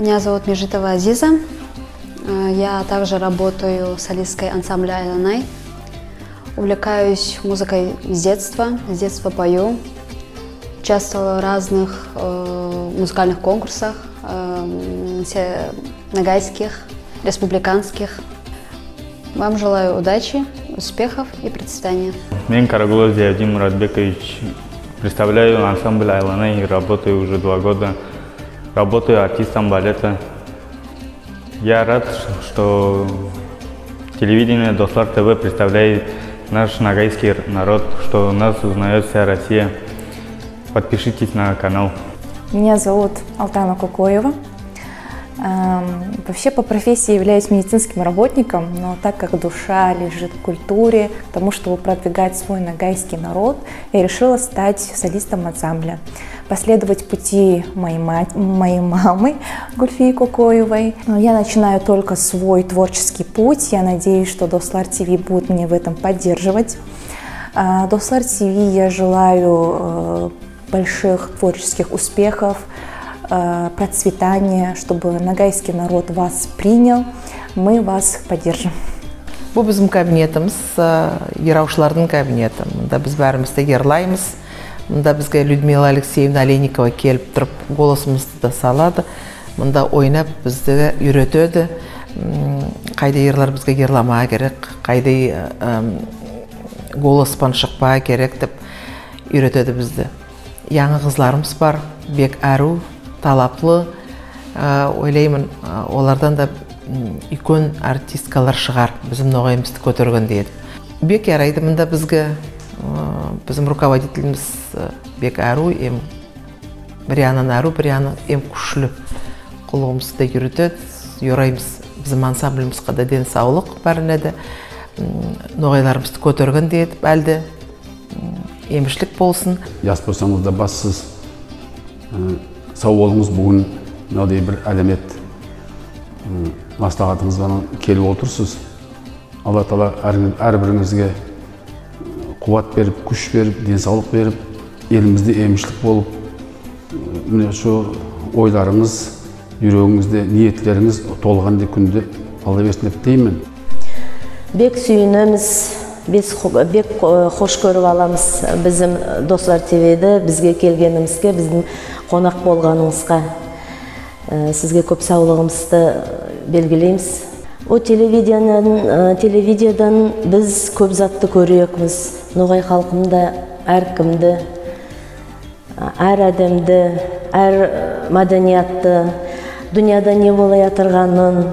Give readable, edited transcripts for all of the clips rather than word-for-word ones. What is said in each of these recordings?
Меня зовут Межитова Азиза. Я также работаю солисткой ансамбля «Айланай». Увлекаюсь музыкой с детства пою. Участвовала в разных музыкальных конкурсах, ногайских, республиканских. Вам желаю удачи, успехов и процветания. Мен Карагулов Зиядин Муратбекович. Представляю ансамбль «Айланай» и работаю уже 2 года. Работаю артистом балета. Я рад, что телевидение Достлар ТВ представляет наш ногайский народ, что нас узнает вся Россия. Подпишитесь на канал. Меня зовут Алтана Кукоева. Вообще по профессии являюсь медицинским работником, но так как душа лежит в культуре, тому, чтобы продвигать свой ногайский народ, я решила стать солистом ансамбля, последовать пути моей мамы Гульфии Кукоевой. Я начинаю только свой творческий путь, я надеюсь, что Достлар ТВ будет меня в этом поддерживать. Достлар ТВ я желаю больших творческих успехов, процветания, чтобы ногайский народ вас принял. Мы вас поддержим. Бұл біздің кабинетіміз, ераушылардың кабинеті. Мұнда біз бәрімізді ерлаймыз. Мұнда бізге Людмила Алексеевна Олейникова келіп тұрып, голосымызды да салады. Мұнда ойнап бізді үйретеді. Қайда ерлар бізге ерламаға керек, қайда голоспан шықпаға керек деп үйретеді бізді. Яңы қызларымыз бар, бек әру, талаплы, ойлаймын, олардан да үлкен артисткалар шығар, біздің ноғайымызды көтерген дейді. Бек ярайды, мұнда біздің руководителіміз бек әру, бір янан әру, бір янан күшлі құлығымызды да үйретеді, үйраймыз, біздің ансамблімізға да денсаулық бәрінеді, ноғайларымызды көтерген дейді, әлді емішлік болсын. Яс болсаңыз да бассыз. Сау болыңыз, бүгін мынандай бір әлемет маслихатыңызға келіп отырсыз. Алла Тағала әрбіріңізге қуат беріп, күш беріп, денсаулық беріп, елімізде емішлік болып, міне şu ойларыңыз, жүрегіңізде ниетлеріңіз толғандай күнде ала берсін деп тілеймін. Бек сүйінеміз, бек хош көріп аламыз біздің Достлар ТВ-ді бізге келгенімізге, біздің қонақ болғаныңызға. Сізге көп саулығымызды белгілейміз. О телевидениедан біз көп затты көреміз. Ноғай халқында әркімді, әр адамды, әр мәдениетті, дүнияда не болай атырғанын,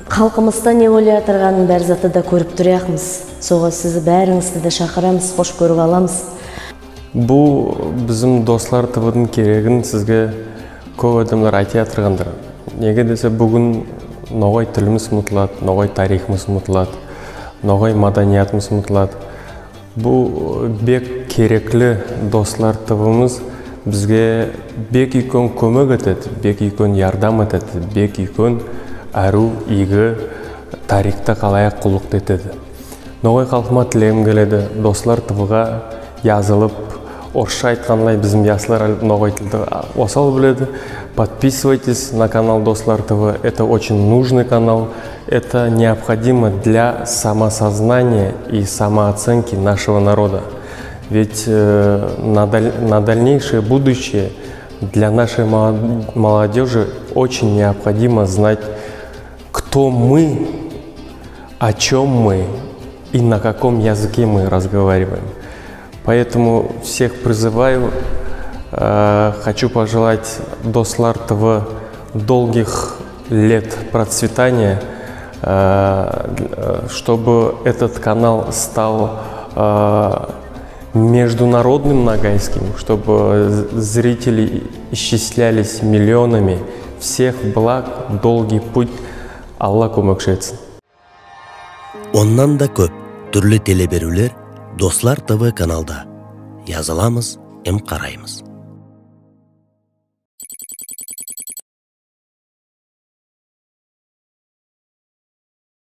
халқымызда не болай атырғанын бәр заты да көріп тұряқмыз. Соға сізі бәріңізді де шақырамыз, қош көріп аламыз. Бұл біздің Достлар ТВ-дің керегін сізге көп адамдар айти атырғандар. Неге десе бүгін ноғай тіліміз ұмытылады, ноғай тарихымыз ұмытылады, ноғай маданиятымыз ұмытылады. Бұл бек кереклі Достлар ТВ-мыз бізге бек үлкен көмек етеді, бек үлкен ярдам етеді, бек үлкен әру, игі, тарихта қалай құлық етеді. Ноғай халқыма тілегім келеді, Достлар ТВ-ға yazılıp, орысша айтқанлай біздің ясылар ноғай тілді осал біледі. Подписывайтесь на канал Достлар ТВ. Это очень нужный канал. Это необходимо для самосознания и самооценки нашего народа. Ведь на дальнейшее будущее для нашей молодежи очень необходимо знать, кто мы, о чем мы и на каком языке мы разговариваем. Поэтому всех призываю, хочу пожелать Достлар ТВ долгих лет процветания, чтобы этот канал стал международным ногайским, чтобы зрители исчислялись миллионами. Всех благ, долгий путь. Алла көмекші етсін. Оннан да көп түрлі телеберулер Достлар ТВ каналда. Yazılamız, қараймыз.